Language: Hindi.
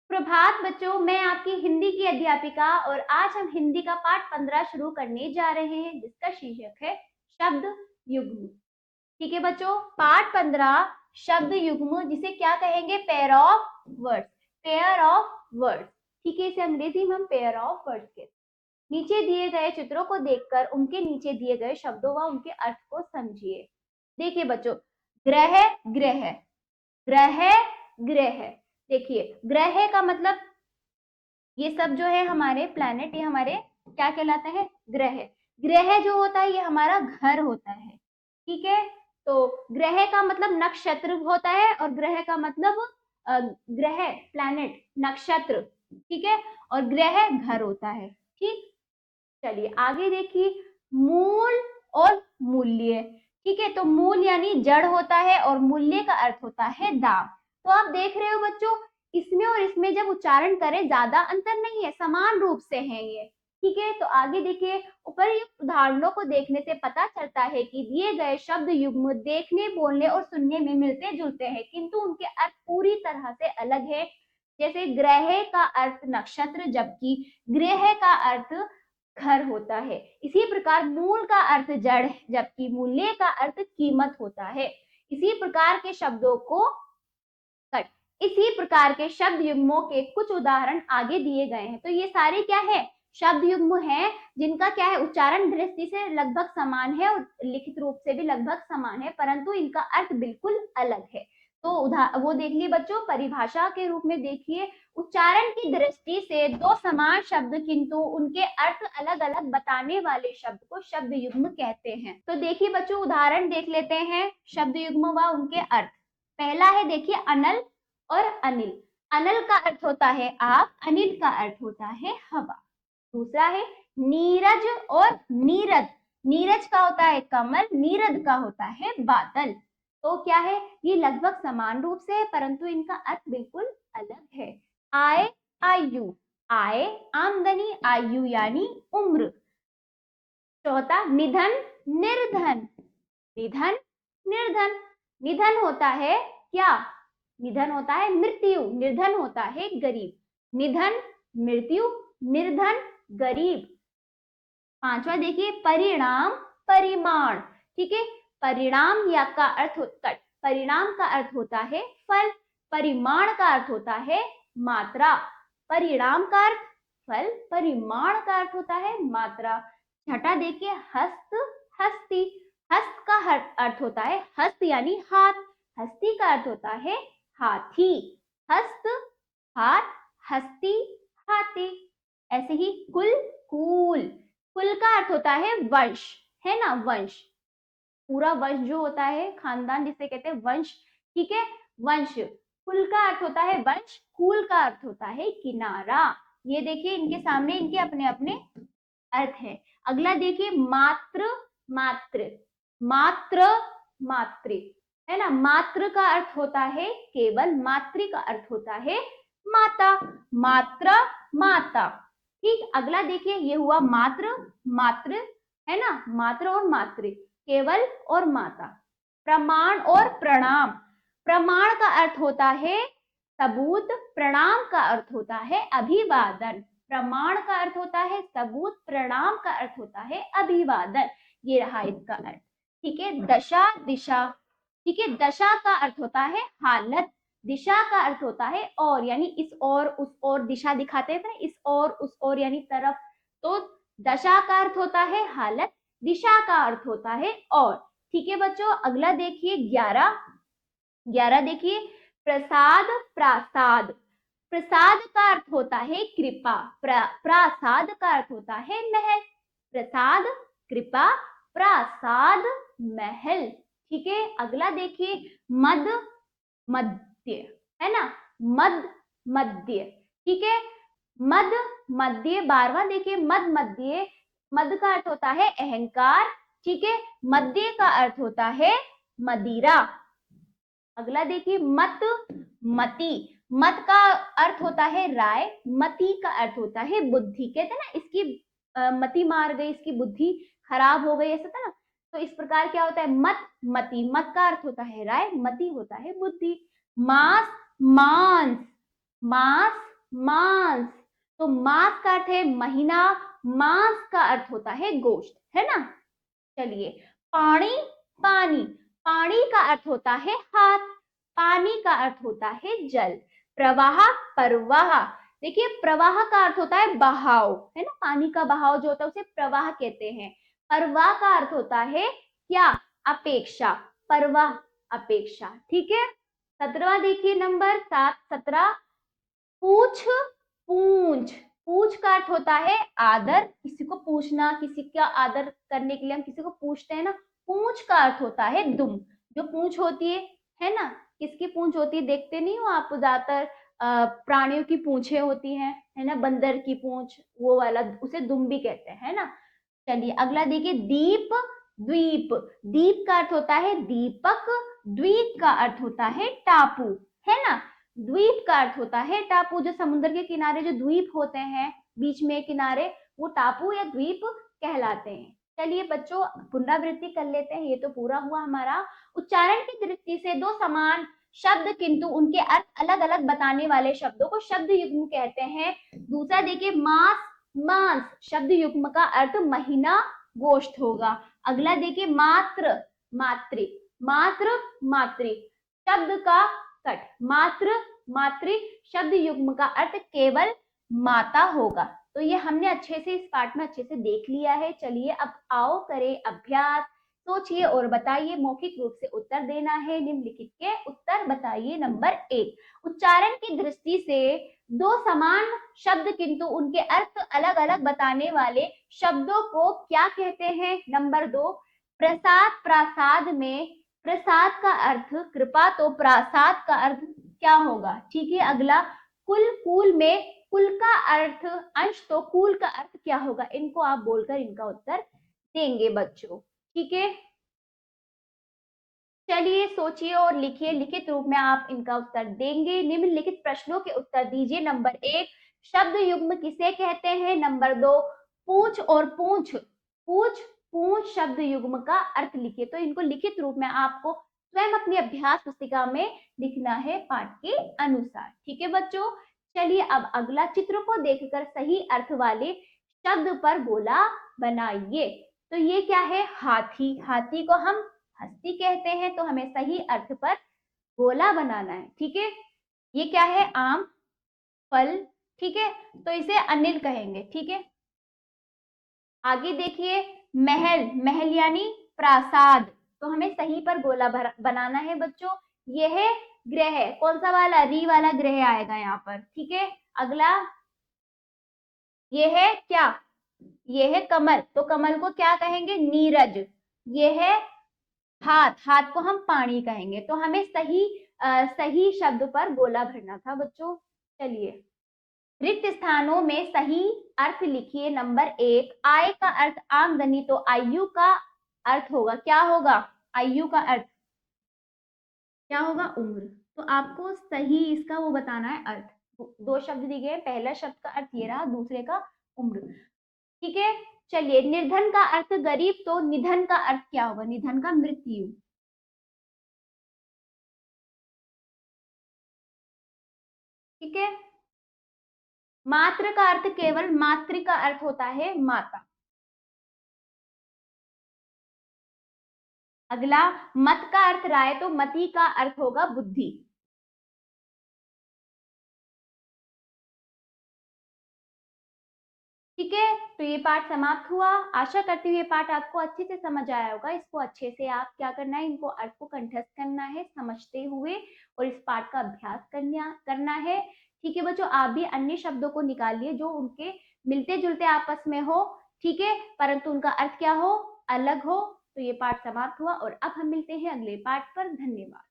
प्रभात बच्चों, मैं आपकी हिंदी की अध्यापिका और आज हम हिंदी का पाठ 15 शुरू करने जा रहे हैं जिसका शीर्षक है शब्द युग्म। ठीक है बच्चों, पाठ 15 शब्द युग्म, जिसे क्या कहेंगे? Pair of words. Pair of words, ठीक है, इसे अंग्रेजी में हम पेयर ऑफ वर्ड्स कहते हैं। नीचे दिए गए चित्रों को देखकर उनके नीचे दिए गए शब्दों व उनके अर्थ को समझिए। देखिए बच्चों, ग्रह ग्रह, ग्रह ग्रह। देखिए, ग्रह का मतलब ये सब जो है हमारे प्लैनेट, ये हमारे क्या कहलाते हैं? ग्रह। ग्रह जो होता है ये हमारा घर होता है। ठीक है, तो ग्रह का मतलब नक्षत्र होता है और ग्रह का मतलब ग्रह प्लैनेट नक्षत्र। ठीक है, और ग्रह घर होता है। ठीक, चलिए आगे देखिए, मूल और मूल्य। ठीक है, तो मूल यानी जड़ होता है और मूल्य का अर्थ होता है दाम। तो आप देख रहे हो बच्चों, इसमें और इसमें जब उच्चारण करें ज्यादा अंतर नहीं है, समान रूप से है ये। ठीक है, तो आगे देखिए, उपर्युक्त उदाहरणों को देखने से पता चलता है कि दिए गए शब्द युग्म देखने, बोलने और सुनने में मिलते जुलते हैं, किंतु उनके अर्थ पूरी तरह से अलग है। जैसे ग्रह का अर्थ नक्षत्र, जबकि गृह का अर्थ घर होता है। इसी प्रकार मूल का अर्थ जड़, जबकि मूल्य का अर्थ कीमत होता है। इसी प्रकार के शब्दों को इसी प्रकार के शब्द युग्मों के कुछ उदाहरण आगे दिए गए हैं। तो ये सारे क्या है? शब्द युग्म है, जिनका क्या है, उच्चारण दृष्टि से लगभग समान है और लिखित रूप से भी लगभग समान है, परंतु इनका अर्थ बिल्कुल अलग है। तो वो देख लिए बच्चों, परिभाषा के रूप में देखिए, उच्चारण की दृष्टि से दो समान शब्द किंतु उनके अर्थ अलग अलग बताने वाले शब्द को शब्द युग्म कहते हैं। तो देखिए बच्चों, उदाहरण देख लेते हैं शब्द युग्म व उनके अर्थ। पहला है, देखिए, अनल और अनिल। अनल का अर्थ होता है आग, अनिल का अर्थ होता है हवा। दूसरा है नीरज और नीरद। नीरज का होता है कमल, नीरद का होता है बादल। तो क्या है, ये लगभग समान रूप से है परंतु इनका अर्थ बिल्कुल अलग है। आय, आयु। आय आमदनी, आयु यानी उम्र। चौथा, निधन, निर्धन। निधन, निर्धन। निधन होता है क्या? निधन होता है मृत्यु, निर्धन होता है गरीब। निधन, मृत्यु, निर्धन, गरीब। पांचवा देखिए, परिणाम, परिमाण। ठीक है, परिणाम या का अर्थ होता, परिणाम का अर्थ होता है फल, परिमाण का अर्थ होता है मात्रा। परिणाम का अर्थ फल, परिमाण का अर्थ होता है मात्रा। छठा देखिए, हस्त, हस्ती। हस्त का अर्थ होता है हस्त यानी हाथ, हस्ती का अर्थ होता है हाथी। हस्त, हाथ, हस्ती, हाथी। ऐसे ही कुल, कुल। कुल का अर्थ होता है वंश, है ना, वंश। पूरा वंश जो होता है, खानदान जिसे कहते हैं वंश। ठीक है, वंश। कुल का अर्थ होता है वंश, कुल का अर्थ होता है किनारा। ये देखिए, इनके सामने इनके अपने अपने अर्थ है। अगला देखिए, मात्र, मात्र। मात्र, मातृ, है ना। मात्र का अर्थ होता है केवल, मातृ का अर्थ होता है माता। मात्रा, माता। ठीक, अगला देखिए, ये हुआ मात्र, मात्र, है ना, मात्र और मातृ, केवल और माता। प्रमाण और प्रणाम। प्रमाण का अर्थ होता है सबूत, प्रणाम का अर्थ होता है अभिवादन। प्रमाण का अर्थ होता है सबूत, प्रणाम का अर्थ होता है अभिवादन। ये रहा इसका अर्थ। ठीक है, दशा, दिशा। ठीक है, दशा का अर्थ होता है हालत, दिशा का अर्थ होता है और, यानी इस और उस और, दिशा दिखाते हैं इस और उस और यानी तरफ। तो दशा का अर्थ होता है हालत, दिशा का अर्थ होता है और। ठीक है बच्चों, अगला देखिए 11। 11 देखिए, प्रसाद, प्रासाद। प्रसाद का अर्थ होता है कृपा, प्रासाद का अर्थ होता है महल। प्रसाद, कृपा, प्रासाद, महल। ठीक है, अगला देखिए, मद, मध्य, है ना, मद, मध्य। ठीक है, मद, मध्य। 12वां देखिए, मद, मध्य। मद का अर्थ होता है अहंकार। ठीक है, मध्य का अर्थ होता है मदिरा। अगला देखिए, मत, मति। मत का अर्थ होता है राय, मति का अर्थ होता है बुद्धि। कहते हैं ना, इसकी मति मार गई, इसकी बुद्धि खराब हो गई, ऐसा था ना। तो इस प्रकार क्या होता है, मत, मति। मत का अर्थ होता है राय, मति होता है बुद्धि। मांस, मांस। मांस, मांस, तो मास का अर्थ है महीना, मांस का अर्थ होता है गोश्त, है ना। चलिए, पानी, पानी, पानी का अर्थ होता है हाथ, पानी का अर्थ होता है जल। प्रवाह, प्रवाह, देखिए प्रवाह का अर्थ होता है बहाव, है ना, पानी का बहाव जो होता है उसे प्रवाह कहते हैं। प्रवाह का अर्थ होता है क्या, अपेक्षा, प्रवाह, अपेक्षा, ठीक है। 17वां देखिए नंबर 7, 17, पूछ, पूंछ, पूछ का अर्थ होता है आदर, किसी को पूछना, किसी का आदर करने के लिए हम किसी को पूछते हैं ना। पूंछ का अर्थ होता है दुम, जो पूंछ होती है ना, किसकी पूंछ होती है, देखते नहीं हो आप ज्यादातर प्राणियों की पूंछें होती हैं, है ना, बंदर की पूंछ, वो वाला उसे दुम भी कहते हैं, है ना। चलिए अगला देखिए, दीप, द्वीप, दीप का अर्थ होता है दीपक, द्वीप का अर्थ होता है टापू, है ना। द्वीप का अर्थ होता है टापू, जो समुद्र के किनारे जो द्वीप होते हैं बीच में किनारे, वो टापू या द्वीप कहलाते हैं। चलिए बच्चों, पुनरावृत्ति कर लेते हैं, ये तो पूरा हुआ हमारा। उच्चारण की दृष्टि से दो समान शब्द किंतु उनके अर्थ अलग अलग बताने वाले शब्दों को शब्द युग्म कहते हैं। दूसरा देखिए, मास, मांस, शब्द युग्म का अर्थ महीना, गोश्त होगा। अगला देखिए, मात्र, मातृ, मात्र, मातृ, शब्द का कट, मात्र, मातृ, शब्द युग्म का अर्थ केवल माता होगा। तो ये हमने अच्छे से इस पार्ट में अच्छे से देख लिया है। चलिए अब आओ करें अभ्यास, सोचिए और बताइए, मौखिक रूप से उत्तर देना है। निम्नलिखित के उत्तर बताइए। नंबर 1, उच्चारण की दृष्टि से दो समान शब्द किंतु उनके अर्थ अलग अलग बताने वाले शब्दों को क्या कहते हैं। नंबर 2, प्रसाद, प्रासाद में प्रसाद का अर्थ कृपा, तो प्रासाद का अर्थ क्या होगा, ठीक है। अगला, कुल, कुल में कुल का अर्थ अंश, तो कुल का अर्थ क्या होगा। इनको आप बोलकर इनका उत्तर देंगे बच्चों, ठीक है। चलिए सोचिए और लिखिए, लिखित रूप में आप इनका उत्तर देंगे। निम्नलिखित प्रश्नों के उत्तर दीजिए। नंबर 1, शब्द युग्म किसे कहते हैं। नंबर 2, पूछ और पूंछ, पूछ, पूंछ शब्द युग्म का अर्थ लिखिए। तो इनको लिखित रूप में आपको स्वयं अपनी अभ्यास पुस्तिका में लिखना है पाठ के अनुसार, ठीक है बच्चों। चलिए अब अगला, चित्र को देखकर सही अर्थ वाले शब्द पर गोला बनाइए। तो ये क्या है, हाथी, हाथी को हम हस्ती कहते हैं, तो हमें सही अर्थ पर गोला बनाना है, ठीक है। ये क्या है, आम, फल, ठीक है, तो इसे अनिल कहेंगे, ठीक है। आगे देखिए, महल, महल यानी प्रासाद, तो हमें सही पर गोला बनाना है बच्चों। यह है ग्रह, कौन सा वाला, री वाला ग्रह आएगा यहाँ पर, ठीक है। अगला, ये है क्या, ये है कमल, तो कमल को क्या कहेंगे, नीरज। ये है हाथ, हाथ को हम पानी कहेंगे। तो हमें सही शब्द पर गोला भरना था बच्चों। चलिए, रिक्त स्थानों में सही अर्थ लिखिए। नंबर 1, आय का अर्थ आमदनी, तो आयु का अर्थ होगा, क्या होगा, आयु का अर्थ क्या होगा, उम्र। तो आपको सही इसका वो बताना है अर्थ। दो शब्द दिए गए, पहला शब्द का अर्थ ये रहा, दूसरे का उम्र, ठीक है। चलिए, निर्धन का अर्थ गरीब, तो निधन का अर्थ क्या होगा, निधन का मृत्यु, ठीक है। मात्र का अर्थ केवल, मातृ का अर्थ होता है माता। अगला, मत का अर्थ राय, तो मति का अर्थ होगा बुद्धि। ठीक है, तो ये पाठ समाप्त हुआ। आशा करती हूँ ये पाठ आपको अच्छे से समझ आया होगा। इसको अच्छे से आप क्या करना है, इनको अर्थ को कंठस्थ करना है समझते हुए, और इस पाठ का अभ्यास करना है, ठीक है बच्चों। आप भी अन्य शब्दों को निकालिए जो उनके मिलते जुलते आपस में हो, ठीक है, परंतु उनका अर्थ क्या हो, अलग हो। तो ये पाठ समाप्त हुआ और अब हम मिलते हैं अगले पाठ पर। धन्यवाद।